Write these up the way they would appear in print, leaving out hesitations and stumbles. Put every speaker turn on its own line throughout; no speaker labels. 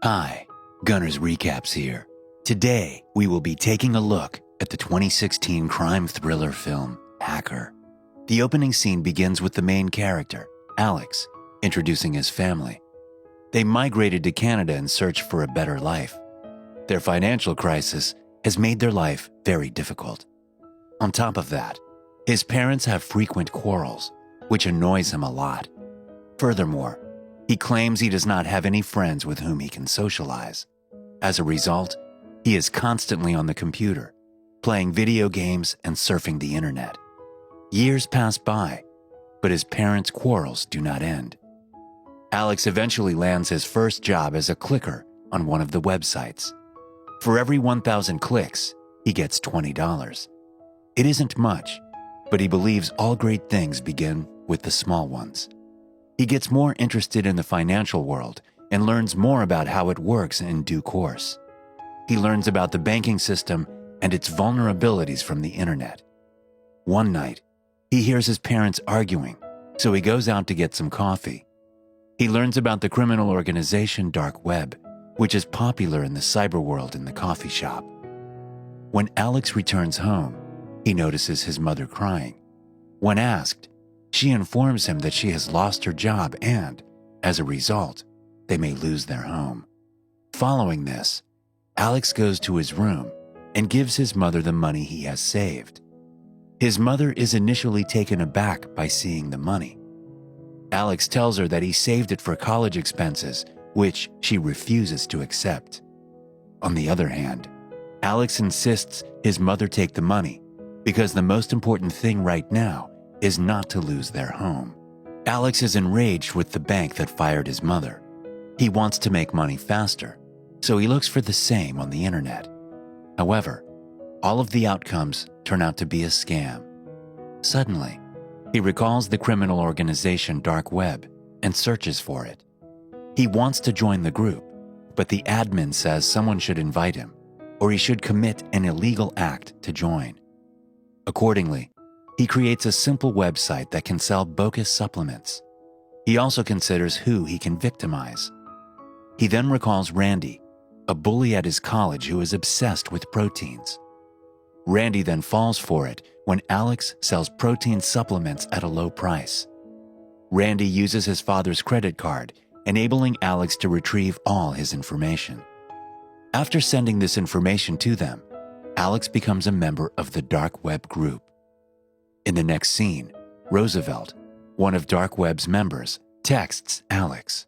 Hi, Gunner's Recaps here. Today, we will be taking a look at the 2016 crime thriller film, Hacker. The opening scene begins with the main character, Alex, introducing his family. They migrated to Canada in search for a better life. Their financial crisis has made their life very difficult. On top of that, his parents have frequent quarrels, which annoys him a lot. Furthermore, he claims he does not have any friends with whom he can socialize. As a result, he is constantly on the computer, playing video games and surfing the internet. Years pass by, but his parents' quarrels do not end. Alex eventually lands his first job as a clicker on one of the websites. For every 1,000 clicks, he gets $20. It isn't much, but he believes all great things begin with the small ones. He gets more interested in the financial world and learns more about how it works in due course. He learns about the banking system and its vulnerabilities from the internet. One night, he hears his parents arguing, so he goes out to get some coffee. He learns about the criminal organization Dark Web, which is popular in the cyber world in the coffee shop. When Alex returns home, he notices his mother crying. When asked, she informs him that she has lost her job and, as a result, they may lose their home. Following this, Alex goes to his room and gives his mother the money he has saved. His mother is initially taken aback by seeing the money. Alex tells her that he saved it for college expenses, which she refuses to accept. On the other hand, Alex insists his mother take the money because the most important thing right now is not to lose their home. Alex is enraged with the bank that fired his mother. He wants to make money faster, so he looks for the same on the internet. However, all of the outcomes turn out to be a scam. Suddenly, he recalls the criminal organization Dark Web and searches for it. He wants to join the group, but the admin says someone should invite him, or he should commit an illegal act to join. Accordingly, he creates a simple website that can sell bogus supplements. He also considers who he can victimize. He then recalls Randy, a bully at his college who is obsessed with proteins. Randy then falls for it when Alex sells protein supplements at a low price. Randy uses his father's credit card, enabling Alex to retrieve all his information. After sending this information to them, Alex becomes a member of the Dark Web group. In the next scene, Roosevelt, one of Dark Web's members, texts Alex.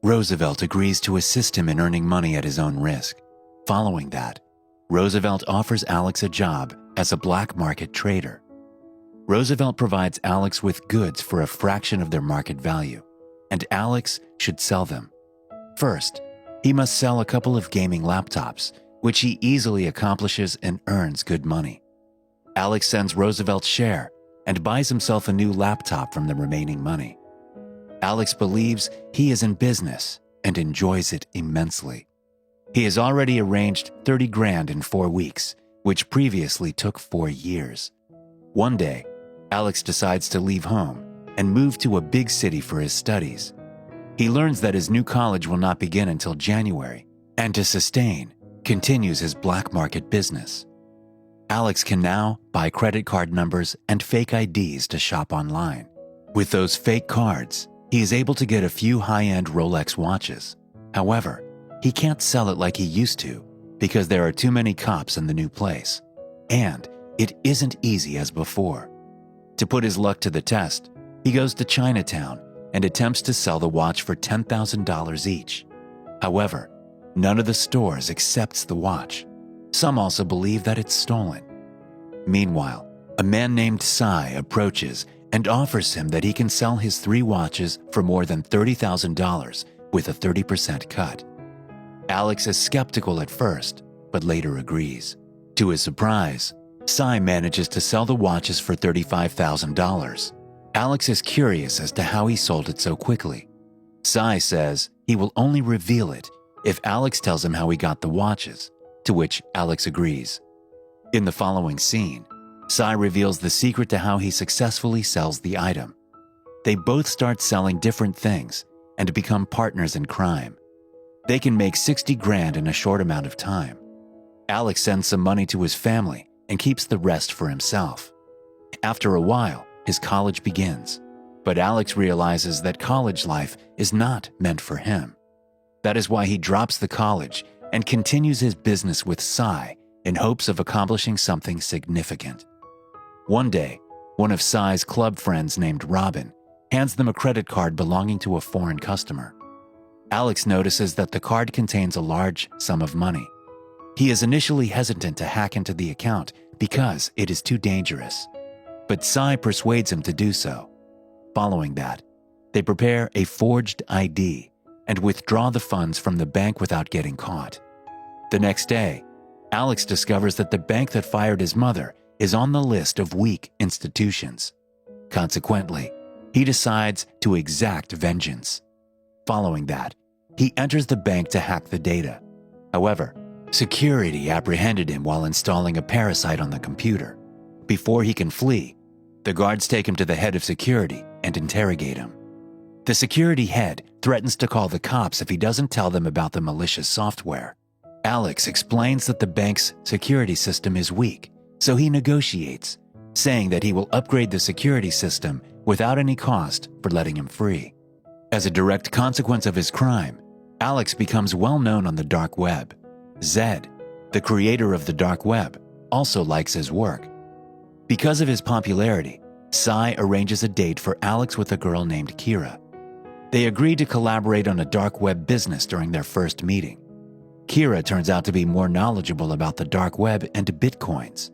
Roosevelt agrees to assist him in earning money at his own risk. Following that, Roosevelt offers Alex a job as a black market trader. Roosevelt provides Alex with goods for a fraction of their market value, and Alex should sell them. First, he must sell a couple of gaming laptops, which he easily accomplishes and earns good money. Alex sends Roosevelt's share and buys himself a new laptop from the remaining money. Alex believes he is in business and enjoys it immensely. He has already arranged 30 grand in 4 weeks, which previously took 4 years. One day, Alex decides to leave home and move to a big city for his studies. He learns that his new college will not begin until January, and to sustain, continues his black market business. Alex can now buy credit card numbers and fake IDs to shop online. With those fake cards, he is able to get a few high-end Rolex watches. However, he can't sell it like he used to because there are too many cops in the new place, and it isn't easy as before. To put his luck to the test, he goes to Chinatown and attempts to sell the watch for $10,000 each. However, none of the stores accepts the watch. Some also believe that it's stolen. Meanwhile, a man named Sai approaches and offers him that he can sell his 3 watches for more than $30,000 with a 30% cut. Alex is skeptical at first, but later agrees. To his surprise, Sai manages to sell the watches for $35,000. Alex is curious as to how he sold it so quickly. Sai says he will only reveal it if Alex tells him how he got the watches, to which Alex agrees. In the following scene, Sai reveals the secret to how he successfully sells the item. They both start selling different things and become partners in crime. They can make 60 grand in a short amount of time. Alex sends some money to his family and keeps the rest for himself. After a while, his college begins, but Alex realizes that college life is not meant for him. That is why he drops the college and continues his business with Sai in hopes of accomplishing something significant. One day, one of Sai's club friends named Robin hands them a credit card belonging to a foreign customer. Alex notices that the card contains a large sum of money. He is initially hesitant to hack into the account because it is too dangerous, but Sai persuades him to do so. Following that, they prepare a forged ID and withdraw the funds from the bank without getting caught. The next day, Alex discovers that the bank that fired his mother is on the list of weak institutions. Consequently, he decides to exact vengeance. Following that, he enters the bank to hack the data. However, security apprehended him while installing a parasite on the computer. Before he can flee, the guards take him to the head of security and interrogate him. The security head threatens to call the cops if he doesn't tell them about the malicious software. Alex explains that the bank's security system is weak, so he negotiates, saying that he will upgrade the security system without any cost for letting him free. As a direct consequence of his crime, Alex becomes well known on the dark web. Zed, the creator of the dark web, also likes his work. Because of his popularity, Sai arranges a date for Alex with a girl named Kira. They agree to collaborate on a dark web business during their first meeting. Kira turns out to be more knowledgeable about the dark web and bitcoins.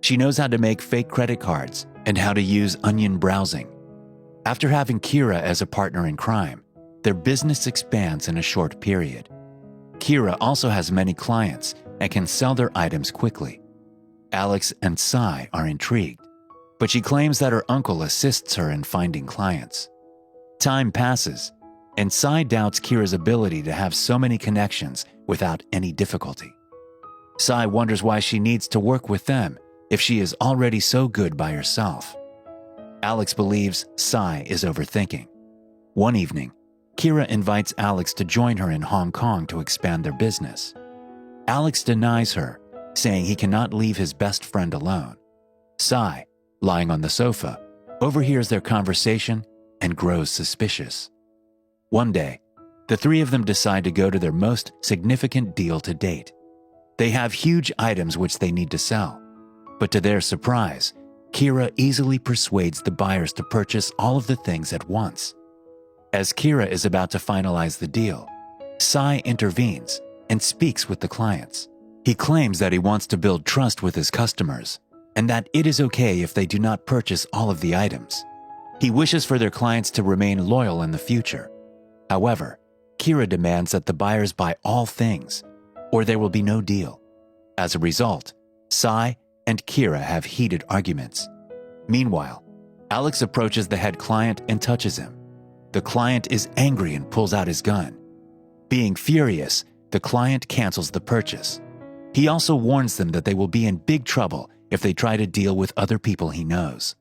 She knows how to make fake credit cards and how to use onion browsing. After having Kira as a partner in crime, their business expands in a short period. Kira also has many clients and can sell their items quickly. Alex and Sai are intrigued, but she claims that her uncle assists her in finding clients. Time passes, and Sai doubts Kira's ability to have so many connections without any difficulty. Sai wonders why she needs to work with them if she is already so good by herself. Alex believes Sai is overthinking. One evening, Kira invites Alex to join her in Hong Kong to expand their business. Alex denies her, saying he cannot leave his best friend alone. Sai, lying on the sofa, overhears their conversation and grows suspicious. One day, the three of them decide to go to their most significant deal to date. They have huge items which they need to sell, but to their surprise, Kira easily persuades the buyers to purchase all of the things at once. As Kira is about to finalize the deal, Sai intervenes and speaks with the clients. He claims that he wants to build trust with his customers and that it is okay if they do not purchase all of the items. He wishes for their clients to remain loyal in the future. However, Kira demands that the buyers buy all things, or there will be no deal. As a result, Sai and Kira have heated arguments. Meanwhile, Alex approaches the head client and touches him. The client is angry and pulls out his gun. Being furious, the client cancels the purchase. He also warns them that they will be in big trouble if they try to deal with other people he knows.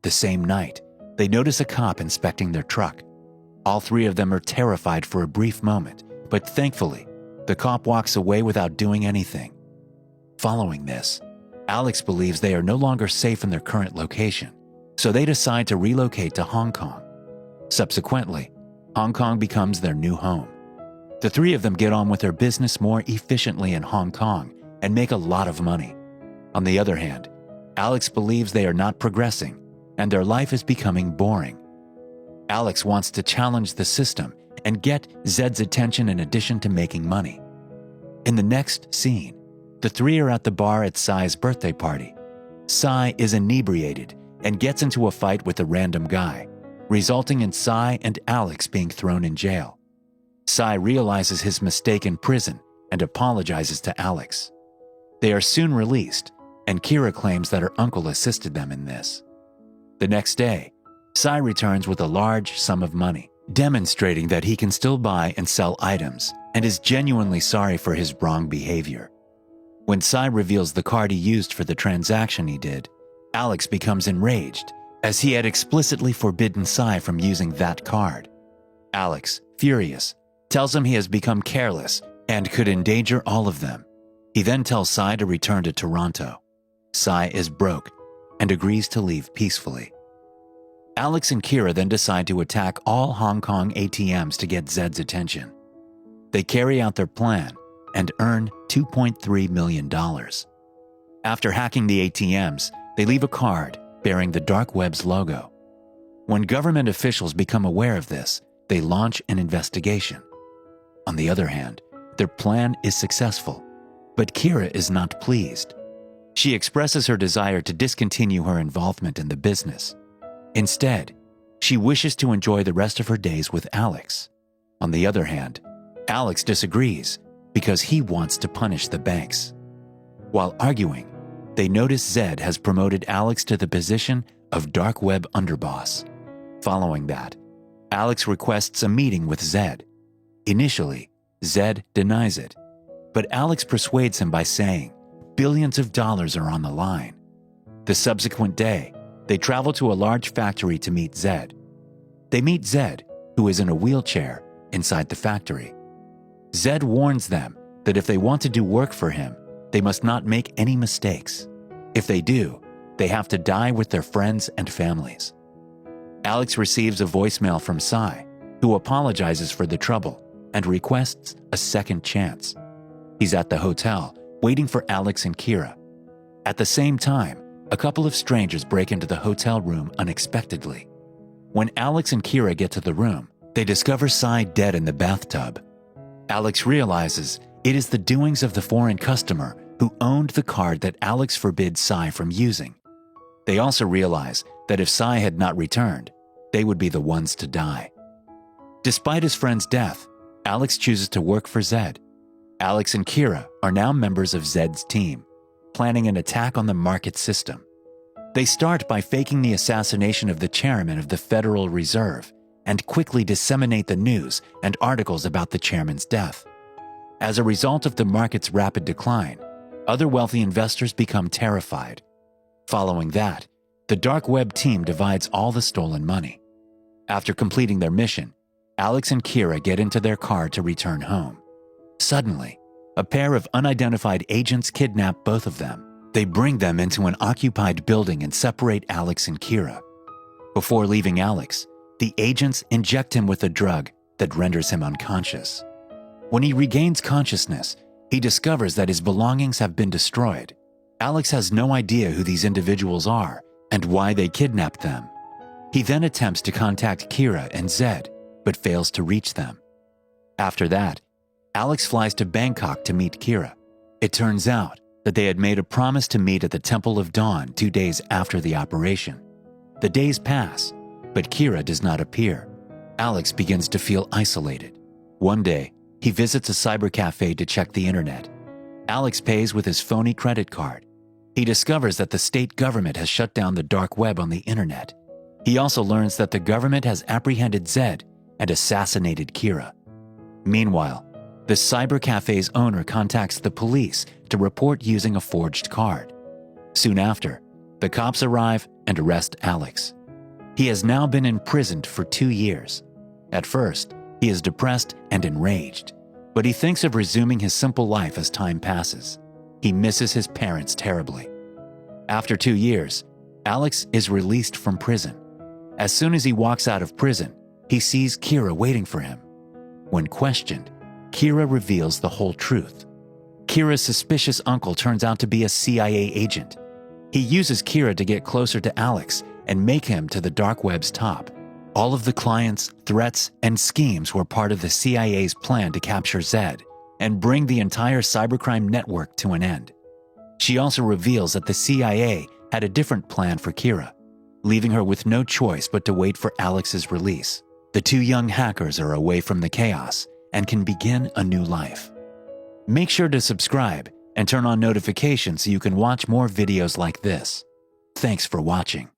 The same night, they notice a cop inspecting their truck. All three of them are terrified for a brief moment, but thankfully, the cop walks away without doing anything. Following this, Alex believes they are no longer safe in their current location, so they decide to relocate to Hong Kong. Subsequently, Hong Kong becomes their new home. The three of them get on with their business more efficiently in Hong Kong and make a lot of money. On the other hand, Alex believes they are not progressing and their life is becoming boring. Alex wants to challenge the system and get Zed's attention in addition to making money. In the next scene, the three are at the bar at Sai's birthday party. Sai is inebriated and gets into a fight with a random guy, resulting in Sai and Alex being thrown in jail. Sai realizes his mistake in prison and apologizes to Alex. They are soon released, and Kira claims that her uncle assisted them in this. The next day, Sai returns with a large sum of money, demonstrating that he can still buy and sell items and is genuinely sorry for his wrong behavior. When Sai reveals the card he used for the transaction he did, Alex becomes enraged, as he had explicitly forbidden Sai from using that card. Alex, furious, tells him he has become careless and could endanger all of them. He then tells Sai to return to Toronto. Sai is broke and agrees to leave peacefully. Alex and Kira then decide to attack all Hong Kong ATMs to get Zed's attention. They carry out their plan and earn $2.3 million. After hacking the ATMs, they leave a card bearing the dark web's logo. When government officials become aware of this, they launch an investigation. On the other hand, their plan is successful, but Kira is not pleased. She expresses her desire to discontinue her involvement in the business. Instead, she wishes to enjoy the rest of her days with Alex. On the other hand, Alex disagrees because he wants to punish the banks. While arguing, they notice Zed has promoted Alex to the position of dark web underboss. Following that, Alex requests a meeting with Zed. Initially, Zed denies it, but Alex persuades him by saying billions of dollars are on the line. The subsequent day, they travel to a large factory to meet Zed. They meet Zed, who is in a wheelchair, inside the factory. Zed warns them that if they want to do work for him, they must not make any mistakes. If they do, they have to die with their friends and families. Alex receives a voicemail from Sai, who apologizes for the trouble and requests a second chance. He's at the hotel, waiting for Alex and Kira. At the same time, a couple of strangers break into the hotel room unexpectedly. When Alex and Kira get to the room, they discover Sai dead in the bathtub. Alex realizes it is the doings of the foreign customer who owned the card that Alex forbids Sai from using. They also realize that if Sai had not returned, they would be the ones to die. Despite his friend's death, Alex chooses to work for Zed. Alex and Kira are now members of Zed's team, planning an attack on the market system. They start by faking the assassination of the chairman of the Federal Reserve and quickly disseminate the news and articles about the chairman's death. As a result of the market's rapid decline, other wealthy investors become terrified. Following that, the dark web team divides all the stolen money. After completing their mission, Alex and Kira get into their car to return home. Suddenly, a pair of unidentified agents kidnap both of them. They bring them into an occupied building and separate Alex and Kira. Before leaving Alex, the agents inject him with a drug that renders him unconscious. When he regains consciousness, he discovers that his belongings have been destroyed. Alex has no idea who these individuals are and why they kidnapped them. He then attempts to contact Kira and Zed, but fails to reach them. After that, Alex flies to Bangkok to meet Kira. It turns out that they had made a promise to meet at the Temple of Dawn 2 days after the operation. The days pass, but Kira does not appear. Alex begins to feel isolated. One day, he visits a cyber cafe to check the internet. Alex pays with his phony credit card. He discovers that the state government has shut down the dark web on the internet. He also learns that the government has apprehended Zed and assassinated Kira. Meanwhile, the cyber cafe's owner contacts the police to report using a forged card. Soon after, the cops arrive and arrest Alex. He has now been imprisoned for 2 years. At first, he is depressed and enraged, but he thinks of resuming his simple life as time passes. He misses his parents terribly. After 2 years, Alex is released from prison. As soon as he walks out of prison, he sees Kira waiting for him. When questioned, Kira reveals the whole truth. Kira's suspicious uncle turns out to be a CIA agent. He uses Kira to get closer to Alex and make him to the dark web's top. All of the clients, threats, and schemes were part of the CIA's plan to capture Zed and bring the entire cybercrime network to an end. She also reveals that the CIA had a different plan for Kira, leaving her with no choice but to wait for Alex's release. The two young hackers are away from the chaos and can begin a new life. Make sure to subscribe and turn on notifications so you can watch more videos like this. Thanks for watching.